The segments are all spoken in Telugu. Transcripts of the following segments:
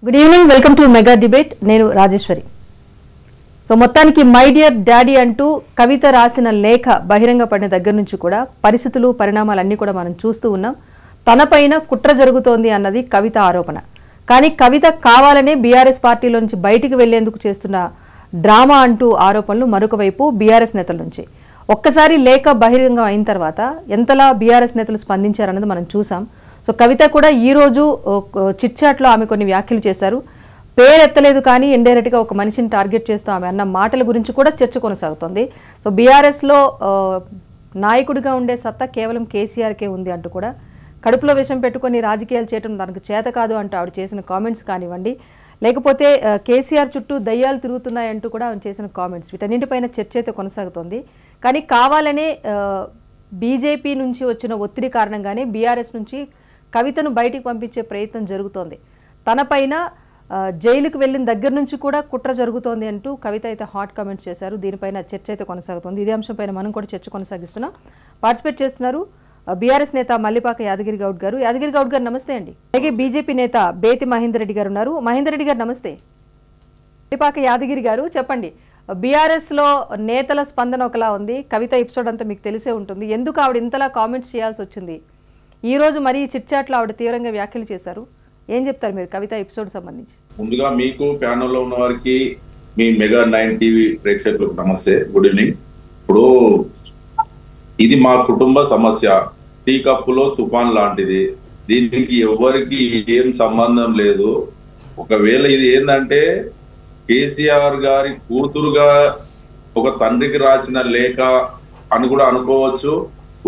Good evening, welcome to mega debate. నేను రాజేశ్వరి. సో మొత్తానికి మై డియర్ డాడీ అంటూ కవిత రాసిన లేఖ బహిరంగ పడిన దగ్గర నుంచి కూడా పరిస్థితులు పరిణామాలన్నీ కూడా మనం చూస్తూ ఉన్నాం. తనపైన కుట్ర జరుగుతోంది అన్నది కవిత ఆరోపణ. కానీ కవిత కావాలనే బీఆర్ఎస్ పార్టీలో నుంచి బయటికి వెళ్లేందుకు చేస్తున్న డ్రామా అంటూ ఆరోపణలు మరొక వైపు బీఆర్ఎస్ నేతల నుంచి. ఒక్కసారి లేఖ బహిరంగం అయిన తర్వాత ఎంతలా బీఆర్ఎస్ నేతలు స్పందించారన్నది మనం చూసాం. సో కవిత కూడా ఈరోజు చిట్ చాట్లో ఆమె కొన్ని వ్యాఖ్యలు చేశారు. పేరు ఎత్తలేదు కానీ ఇండైరెక్ట్గా ఒక మనిషిని టార్గెట్ చేస్తూ ఆమె అన్న మాటల గురించి కూడా చర్చ కొనసాగుతోంది. సో బీఆర్ఎస్లో నాయకుడిగా ఉండే సత్తా కేవలం కేసీఆర్కే ఉంది అంటూ కూడా కడుపులో విషం పెట్టుకొని రాజకీయాలు చేయడం తనకు చేత కాదు అంటూ ఆవిడ చేసిన కామెంట్స్ కానివ్వండి, లేకపోతే కేసీఆర్ చుట్టూ దయ్యాలు తిరుగుతున్నాయంటూ కూడా ఆమె చేసిన కామెంట్స్, వీటన్నింటిపైన చర్చ అయితే కొనసాగుతోంది. కానీ కావాలనే బీజేపీ నుంచి వచ్చిన ఒత్తిడి కారణంగానే బీఆర్ఎస్ నుంచి కవితను బయటికి పంపించే ప్రయత్నం జరుగుతోంది. తనపైన జైలుకు వెళ్ళిన దగ్గర నుంచి కూడా కుట్ర జరుగుతోంది అంటూ కవిత అయితే హాట్ కామెంట్స్ చేశారు. దీనిపైన చర్చ అయితే కొనసాగుతోంది. ఇదే అంశంపైన మనం కూడా చర్చ కొనసాగిస్తున్నాం. పార్టిసిపేట్ చేస్తున్నారు బీఆర్ఎస్ నేత మల్లిపాక యాదగిరి గౌడ్ గారు. యాదగిరి గౌడ్ గారు నమస్తే అండి. అలాగే బీజేపీ నేత బేతి మహేందర్ రెడ్డి గారు ఉన్నారు. మహేందర్ రెడ్డి గారు నమస్తే. మల్లిపాక యాదగిరి గారు చెప్పండి, బీఆర్ఎస్లో నేతల స్పందన ఒకలా ఉంది. కవిత ఎపిసోడ్ అంతా మీకు తెలిసే ఉంటుంది. ఎందుకు ఆవిడ ఇంతలా కామెంట్స్ చేయాల్సి వచ్చింది? ఈ రోజు మరీ చిట్చాట్లో ఆవిడ తీవ్రంగా వ్యాఖ్యలు చేశారు. ఏం చెప్తారు మీరు కవిత ఎపిసోడ్ సంబంధించి? ముందుగా మీకు ప్యానెల్లో ఉన్న వారికి, మీ మెగా 9 టీవీ ప్రేక్షకులకు నమస్తే, గుడ్ ఈవినింగ్. ఇప్పుడు ఇది మా కుటుంబ సమస్య, టీ కప్పులో తుఫాన్ లాంటిది. దీనికి ఎవరికి ఏం సంబంధం లేదు. ఒకవేళ ఇది ఏంటంటే కేసీఆర్ గారి కూతురుగా ఒక తండ్రికి రాసిన లేఖ అని కూడా అనుకోవచ్చు.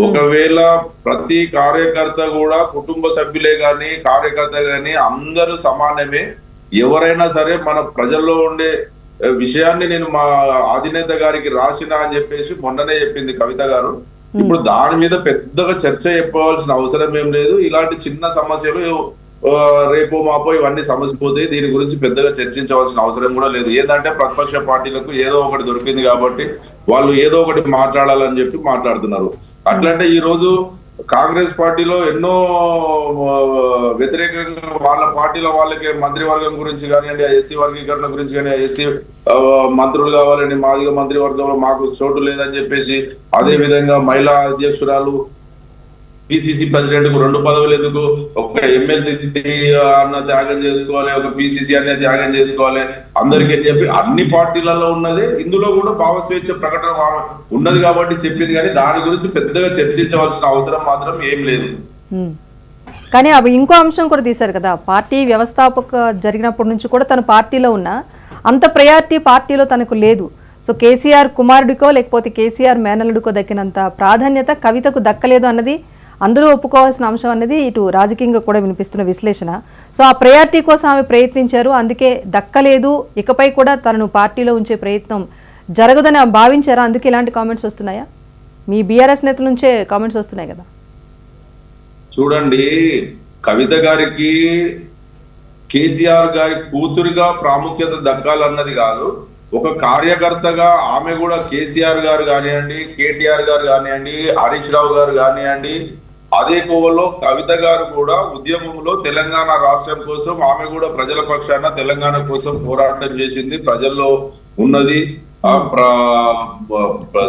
ఒకవేళ ప్రతి కార్యకర్త కూడా కుటుంబ సభ్యులే గాని కార్యకర్త గాని అందరూ సమానమే. ఎవరైనా సరే మన ప్రజల్లో ఉండే విషయాన్ని నేను మా అధినేత గారికి రాసిన అని చెప్పేసి మొన్ననే చెప్పింది కవిత గారు. ఇప్పుడు దాని మీద పెద్దగా చర్చ చెప్పవలసిన అవసరం ఏం లేదు. ఇలాంటి చిన్న సమస్యలు రేపు మాపో ఇవన్నీ సమస్య పోతాయి. దీని గురించి పెద్దగా చర్చించవలసిన అవసరం కూడా లేదు. ఏంటంటే ప్రతిపక్ష పార్టీలకు ఏదో ఒకటి దొరికింది కాబట్టి వాళ్ళు ఏదో ఒకటి మాట్లాడాలని చెప్పి మాట్లాడుతున్నారు. అట్లంటే ఈ రోజు కాంగ్రెస్ పార్టీలో ఎన్నో వ్యతిరేకంగా వాళ్ళ పార్టీలో వాళ్ళకి మంత్రివర్గం గురించి కానివ్వండి, ఎస్సీ వర్గీకరణ గురించి కానీ, ఎస్సీ మంత్రులు కావాలని మాదిగ మంత్రివర్గంలో మాకు చోటు లేదని చెప్పేసి, అదే విధంగా మహిళా అధ్యక్షురాలు పిసిసి ప్రెసిడెంట్ కు 2 పదవులు ఎందుకు, ఒక ఎమ్మెల్సీ అన్న త్యాగం చేసుకోవాలి, ఒక పిసిసి అనే త్యాగం చేసుకోవాలి అందరికీ అని చెప్పి అన్ని పార్టీలలో ఉన్నదే. ఇందులో కూడా భావ స్వేచ్ఛ ప్రకటన ఉన్నది కాబట్టి చెప్పింది. కానీ దాని గురించి పెద్దగా చర్చించవలసిన అవసరం మాత్రం ఏం లేదు. కానీ అవి ఇంకో అంశం కూడా తీశారు కదా, పార్టీ వ్యవస్థాపక జరిగినప్పటి నుంచి కూడా తన పార్టీలో ఉన్న అంత ప్రయారిటీ పార్టీలో తనకు లేదు. సో కేసీఆర్ కుమారుడికో లేకపోతే కేసీఆర్ మేనల్లుడికో దక్కినంత ప్రాధాన్యత కవితకు దక్కలేదు అన్నది అందరూ ఒప్పుకోవాల్సిన అంశం అనేది ఇటు రాజకీయంగా కూడా వినిపిస్తున్న విశ్లేషణ. సో ఆ ప్రయారిటీ కోసం ఆమె ప్రయత్నించారు, అందుకే దక్కలేదు. ఇకపై కూడా తనను పార్టీలో ఉంచే ప్రయత్నం జరగదని భావించారా? అందుకే ఇలాంటి కామెంట్స్ వస్తున్నాయా? మీ బీఆర్ఎస్ నేతల నుంచే కామెంట్స్ వస్తున్నాయి కదా. చూడండి, కవిత గారికి కేసీఆర్ గారి కూతురుగా ప్రాముఖ్యత దక్కాలన్నది కాదు, ఒక కార్యకర్తగా ఆమె కూడా కేసీఆర్ గారు కానివ్వండి, కేటీఆర్ గారు కానివ్వండి, హరీష్ రావు గారు కానివ్వండి, అదే కోవలో కవిత గారు కూడా ఉద్యమంలో తెలంగాణ రాష్ట్రం కోసం ఆమె కూడా ప్రజల పక్షాన తెలంగాణ కోసం పోరాటం చేసింది, ప్రజల్లో ఉన్నది.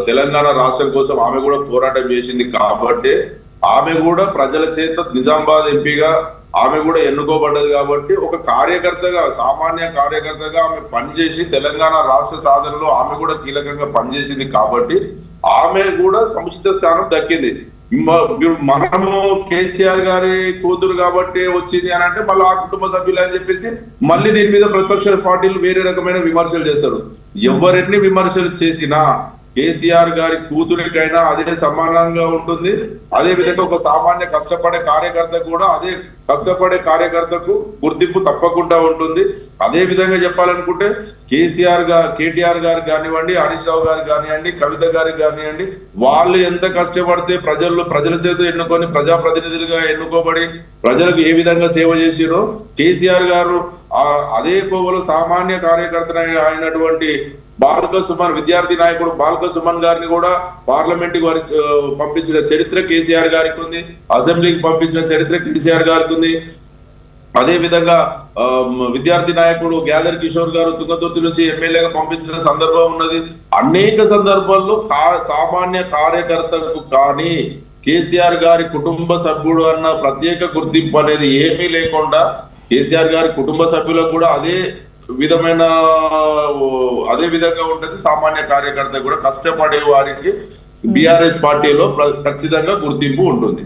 తెలంగాణ రాష్ట్రం కోసం ఆమె కూడా పోరాటం చేసింది కాబట్టి ఆమె కూడా ప్రజల చేత నిజామాబాద్ ఎంపీగా ఆమె కూడా ఎన్నుకోబడ్డది. కాబట్టి ఒక కార్యకర్తగా, సామాన్య కార్యకర్తగా ఆమె పనిచేసి తెలంగాణ రాష్ట్ర సాధనలో ఆమె కూడా కీలకంగా పనిచేసింది కాబట్టి ఆమె కూడా సముచిత స్థానం దక్కింది. మనము కేసీఆర్ గారి కూతురు కాబట్టి వచ్చింది అని అంటే మళ్ళీ ఆ కుటుంబ సభ్యులు అని చెప్పేసి మళ్ళీ దీని మీద ప్రతిపక్ష పార్టీలు వేరే రకమైన విమర్శలు చేస్తారు. ఎవరెన్ని విమర్శలు చేసినా కేసీఆర్ గారి కూతురికైనా అదే సమానంగా ఉంటుంది. అదే విధంగా ఒక సామాన్య కష్టపడే కార్యకర్త కూడా అదే కష్టపడే కార్యకర్తకు గుర్తింపు తప్పకుండా ఉంటుంది. అదే విధంగా చెప్పాలనుకుంటే కేటీఆర్ గారు కానివ్వండి, హరీష్ రావు గారు కానివ్వండి, కవిత గారికి కానివ్వండి, వాళ్ళు ఎంత కష్టపడితే ప్రజల చేత ఎన్నుకొని ప్రజాప్రతినిధులుగా ఎన్నుకోబడి ప్రజలకు ఏ విధంగా సేవ చేసిరో కేసీఆర్ గారు అదే కోవలో సామాన్య కార్యకర్త అయినటువంటి బాల్క సుమన్, విద్యార్థి నాయకుడు బాల్క సుమన్ గారిని కూడా పార్లమెంట్ కి పంపించిన చరిత్ర కేసీఆర్ గారికి ఉంది, అసెంబ్లీకి పంపించిన చరిత్ర కేసీఆర్ గారికి ఉంది. అదే విధంగా విద్యార్థి నాయకుడు గ్యాదర్ కిషోర్ గారు తుంగతుర్తి నుంచి ఎమ్మెల్యేగా పంపించిన సందర్భం ఉన్నది. అనేక సందర్భాల్లో సామాన్య కార్యకర్తకు కానీ కేసీఆర్ గారి కుటుంబ సభ్యుడు అన్న ప్రత్యేక గుర్తింపు అనేది ఏమీ లేకుండా కేసీఆర్ గారి కుటుంబ సభ్యులకు కూడా అదే విధంగా ఉంటది. సామాన్య కార్యకర్త కూడా కష్టపడే వారికి బీఆర్ఎస్ పార్టీలో ఖచ్చితంగా గుర్తింపు ఉంటుంది.